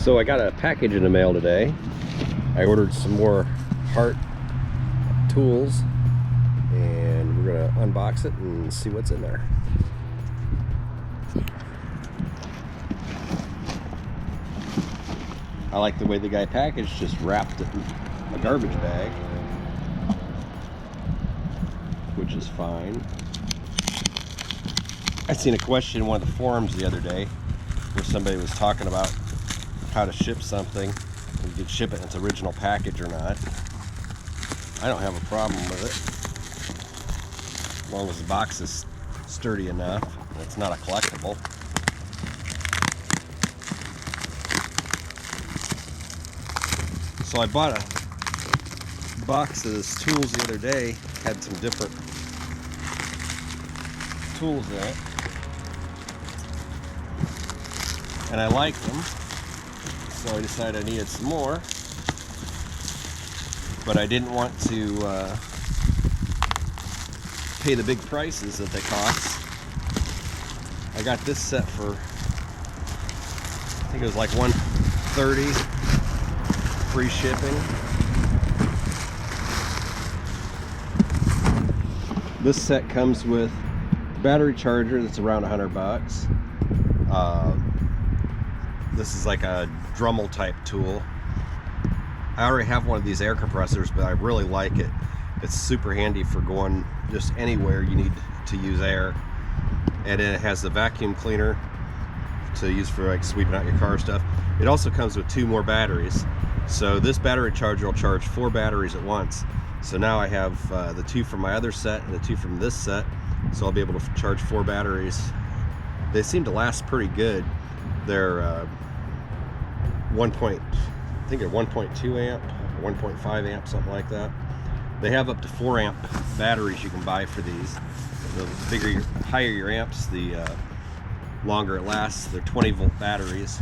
So I got a package in the mail today. I ordered some more Hart tools, and we're gonna unbox it and see what's in there. I like the way the guy packaged, just wrapped it in a garbage bag, which is fine. I seen a question in one of the forums the other day where somebody was talking about how to ship something, you could ship it in its original package or not. I don't have a problem with it, as long as the box is sturdy enough and it's not a collectible. So I bought a box of his tools the other day, had some different tools in it, and I liked them, so I decided I needed some more, but I didn't want to pay the big prices that they cost. I got this set for, I think it was like $130, free shipping. This set comes with a battery charger that's around $100. This is like a Dremel type tool. I already have one of these air compressors, but I really like it. It's super handy for going just anywhere you need to use air. And it has the vacuum cleaner to use for like sweeping out your car stuff. It also comes with 2 more batteries. So this battery charger will charge 4 batteries at once. So now I have the 2 from my other set and the 2 from this set. So I'll be able to charge 4 batteries. They seem to last pretty good. They're I think they're 1.2 amp, 1.5 amp, something like that. They have up to 4 amp batteries you can buy for these. The bigger, higher your amps, the longer it lasts. They're 20 volt batteries.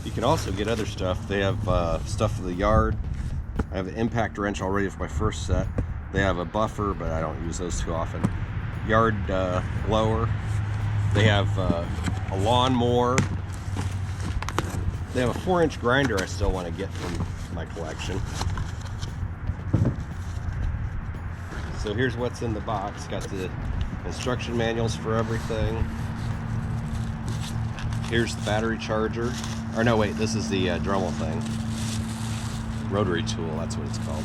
You can also get other stuff. They have stuff for the yard. I have an impact wrench already for my first set. They have a buffer, but I don't use those too often. Yard blower. They have a lawnmower. They have a 4-inch grinder I still want to get from my collection. So here's what's in the box. Got the instruction manuals for everything. Here's the battery charger. Or no, wait, this is the Dremel thing. Rotary tool, that's what it's called.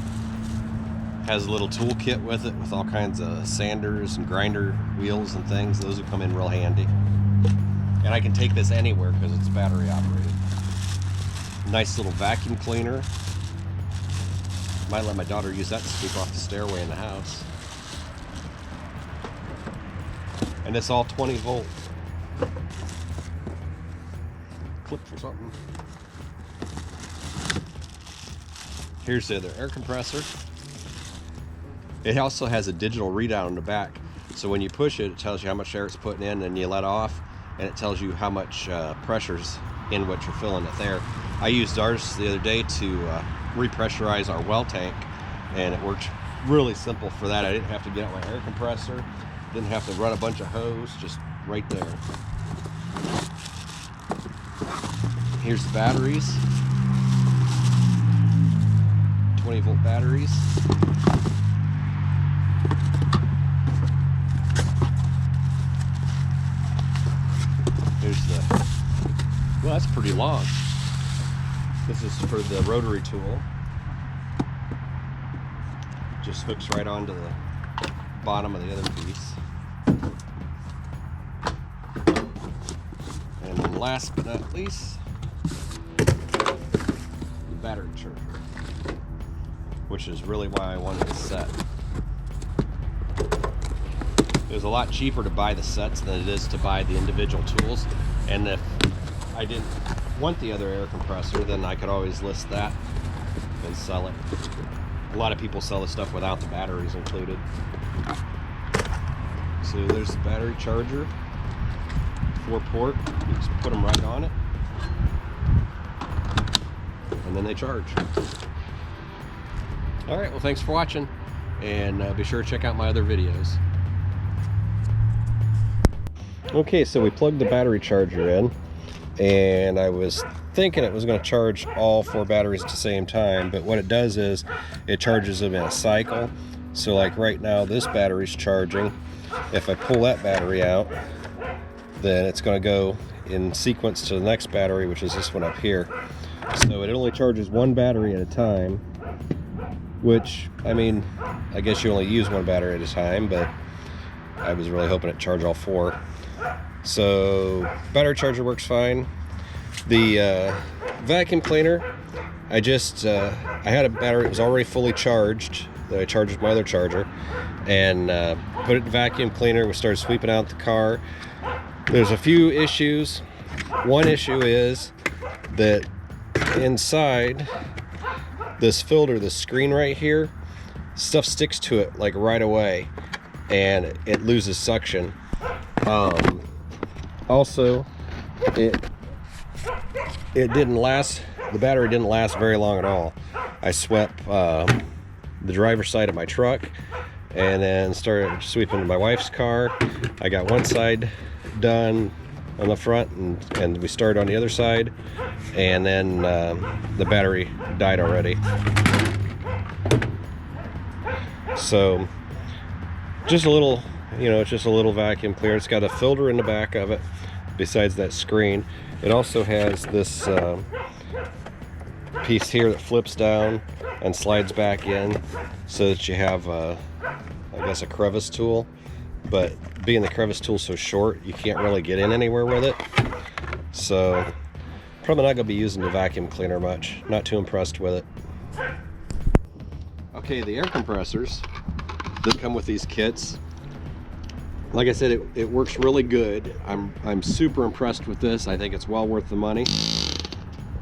Has a little tool kit with it with all kinds of sanders and grinder wheels and things. Those will come in real handy. And I can take this anywhere because it's battery operated. Nice little vacuum cleaner. Might let my daughter use that to sweep off the stairway in the house. And it's all 20 volt. Clip for something. Here's the other air compressor. It also has a digital readout on the back. So when you push it, it tells you how much air it's putting in, and you let off, and it tells you how much pressure's in what you're filling it there. I used ours the other day to repressurize our well tank, and it worked really simple for that. I didn't have to get out my air compressor, didn't have to run a bunch of hose, just right there. Here's the batteries. 20 volt batteries. Here's the, well, that's pretty long. This is for the rotary tool. Just hooks right onto the bottom of the other piece. And then last but not least, the battery charger, which is really why I wanted the set. It was a lot cheaper to buy the sets than it is to buy the individual tools. And if I didn't want the other air compressor, then I could always list that and sell it. A lot of people sell the stuff without the batteries included. So there's the battery charger, 4-port. You just put them right on it, and then they charge. All right, well, thanks for watching. and be sure to check out my other videos. Okay, so we plugged the battery charger in, and I was thinking it was going to charge all 4 batteries at the same time, but what it does is it charges them in a cycle. So like right now this battery's charging. If I pull that battery out, then it's going to go in sequence to the next battery, which is this one up here. So it only charges 1 battery at a time, which, I mean, I guess you only use 1 battery at a time, but I was really hoping it charged all 4. So battery charger works fine. The vacuum cleaner, I had a battery that was already fully charged that I charged with my other charger, and put it in the vacuum cleaner. We started sweeping out the car. There's a few issues. One issue is that inside this filter, the screen right here, stuff sticks to it like right away, and it loses suction. Also, it didn't last. The battery didn't last very long at all. I swept the driver's side of my truck, and then started sweeping my wife's car. I got one side done on the front, and we started on the other side, and then the battery died already. So just a little, it's just a little vacuum cleaner. It's got a filter in the back of it besides that screen. It also has this piece here that flips down and slides back in so that you have I guess a crevice tool, but being the crevice tool so short, you can't really get in anywhere with it. So probably not going to be using the vacuum cleaner much. Not too impressed with it. Okay, the air compressors that come with these kits, like I said, it works really good. I'm super impressed with this. I think it's well worth the money.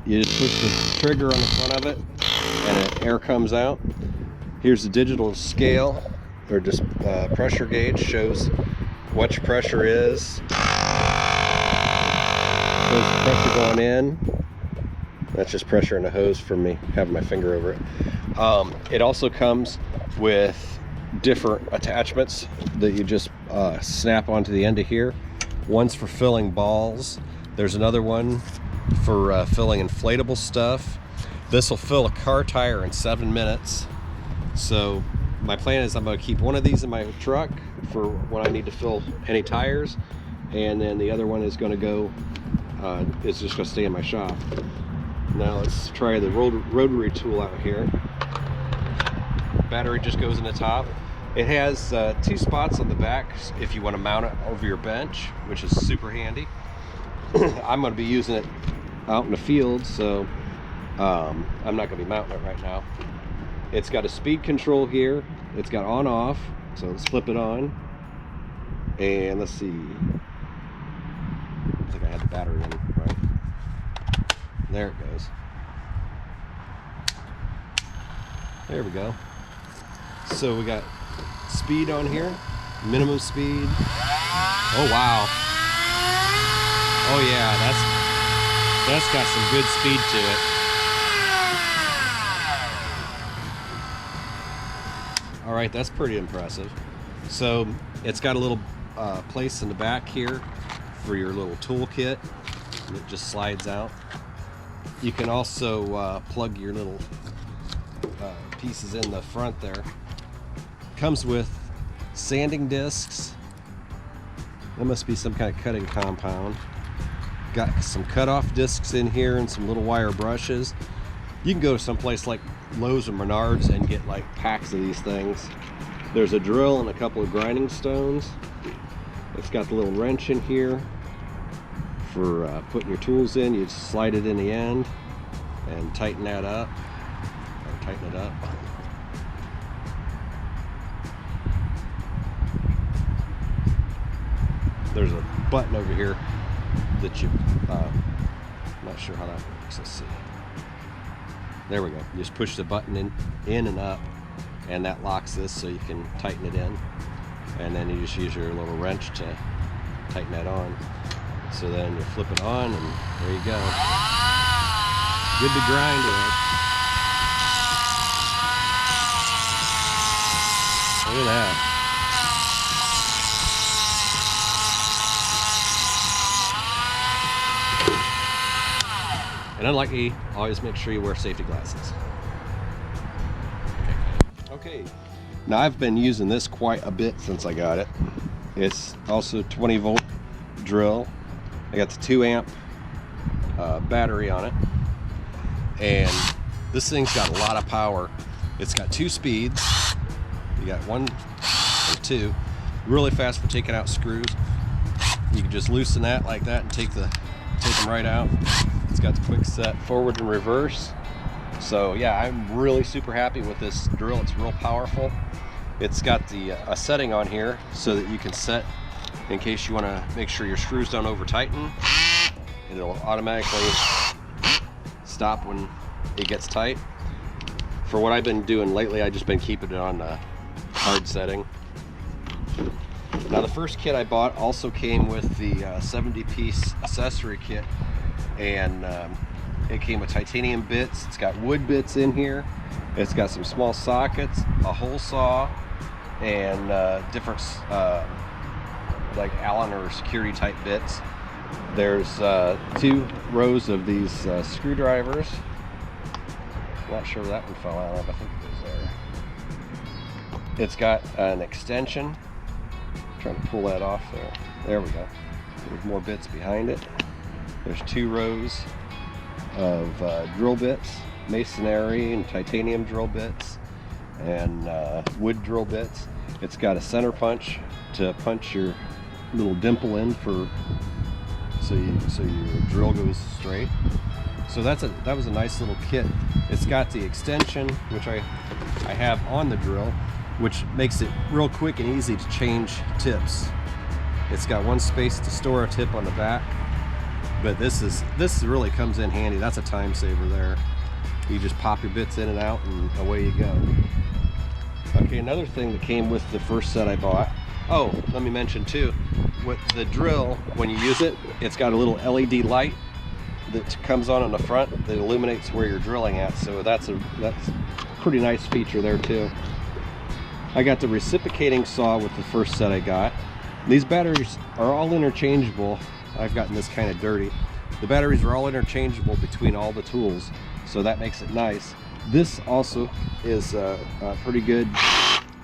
You just push the trigger on the front of it, and air comes out. Here's the digital scale, or just pressure gauge, shows what your pressure is. Shows the pressure going in. That's just pressure in the hose from me having my finger over it. It also comes with different attachments that you just snap onto the end of here. One's for filling balls. There's another one for filling inflatable stuff. This will fill a car tire in 7 minutes. So my plan is I'm going to keep one of these in my truck for when I need to fill any tires, and then the other one is going to go, it's just going to stay in my shop. Now let's try the rotary tool out here. Battery just goes in the top. It has 2 spots on the back if you want to mount it over your bench, which is super handy. I'm going to be using it out in the field, so I'm not going to be mounting it right now. It's got a speed control here. It's got on off, so let's flip it on, and let's see, I think I had the battery in, right? There it goes. There we go. So we got speed on here, minimum speed. Oh wow. Oh yeah, that's got some good speed to it. All right, that's pretty impressive. So it's got a little place in the back here for your little toolkit. It just slides out. You can also plug your little pieces in the front there. Comes with sanding discs. That must be some kind of cutting compound. Got some cutoff discs in here and some little wire brushes. You can go to some place like Lowe's or Menards and get like packs of these things. There's a drill and a couple of grinding stones. It's got the little wrench in here for putting your tools in. You just slide it in the end and tighten that up, or tighten it up. There's a button over here that you, I'm not sure how that works. Let's see. There we go. You just push the button in and up, and that locks this so you can tighten it in. And then you just use your little wrench to tighten that on. So then you flip it on, and there you go. Good to grind with. Look at that. And unlike me, always make sure you wear safety glasses. Okay, now I've been using this quite a bit since I got it. It's also 20 volt drill. I got the 2 amp battery on it. And this thing's got a lot of power. It's got 2 speeds. You got 1 and 2. Really fast for taking out screws. You can just loosen that like that and take them right out. It's got the quick set forward and reverse. So yeah, I'm really super happy with this drill. It's real powerful. It's got the a setting on here so that you can set in case you want to make sure your screws don't over tighten. It'll automatically stop when it gets tight. For what I've been doing lately, I've just been keeping it on the hard setting. Now the first kit I bought also came with the 70-piece accessory kit, and it came with titanium bits. It's got wood bits in here. It's got some small sockets, a hole saw, and different like Allen or security type bits. There's 2 rows of these screwdrivers. I'm not sure where that one fell out of. I think it was there. It's got an extension. I'm trying to pull that off there. There we go. There's more bits behind it. There's 2 rows of drill bits, masonry and titanium drill bits, and wood drill bits. It's got a center punch to punch your little dimple in for so your drill goes straight. So that was a nice little kit. It's got the extension, which I have on the drill, which makes it real quick and easy to change tips. It's got 1 space to store a tip on the back, but this really comes in handy. That's a time saver there. You just pop your bits in and out and away you go. Okay, another thing that came with the first set I bought. Oh, let me mention too, with the drill, when you use it, it's got a little LED light that comes on the front that illuminates where you're drilling at. So that's a pretty nice feature there too. I got the reciprocating saw with the first set I got. These batteries are all interchangeable. I've gotten this kind of dirty. The batteries are all interchangeable between all the tools, so that makes it nice. This also is pretty good.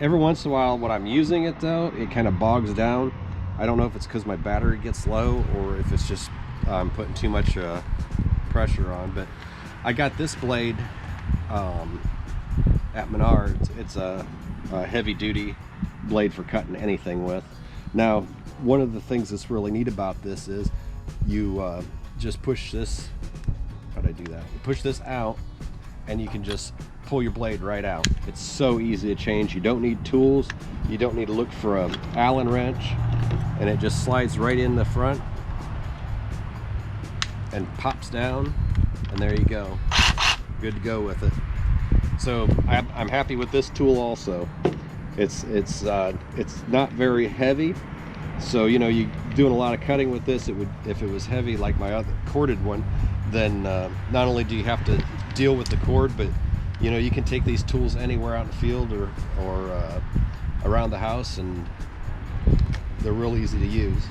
Every once in a while when I'm using it though, it kind of bogs down. I don't know if it's because my battery gets low or if it's just I'm putting too much pressure on, but I got this blade at Menards. It's a heavy duty blade for cutting anything with. Now, one of the things that's really neat about this is you just push this, how'd I do that? You push this out and you can just pull your blade right out. It's so easy to change. You don't need tools. You don't need to look for an Allen wrench, and it just slides right in the front and pops down, and there you go. Good to go with it. So I'm happy with this tool also. It's not very heavy, so you know, you doing a lot of cutting with this. It would, if it was heavy like my other corded one, then not only do you have to deal with the cord, but you know, you can take these tools anywhere out in the field or around the house, and they're real easy to use.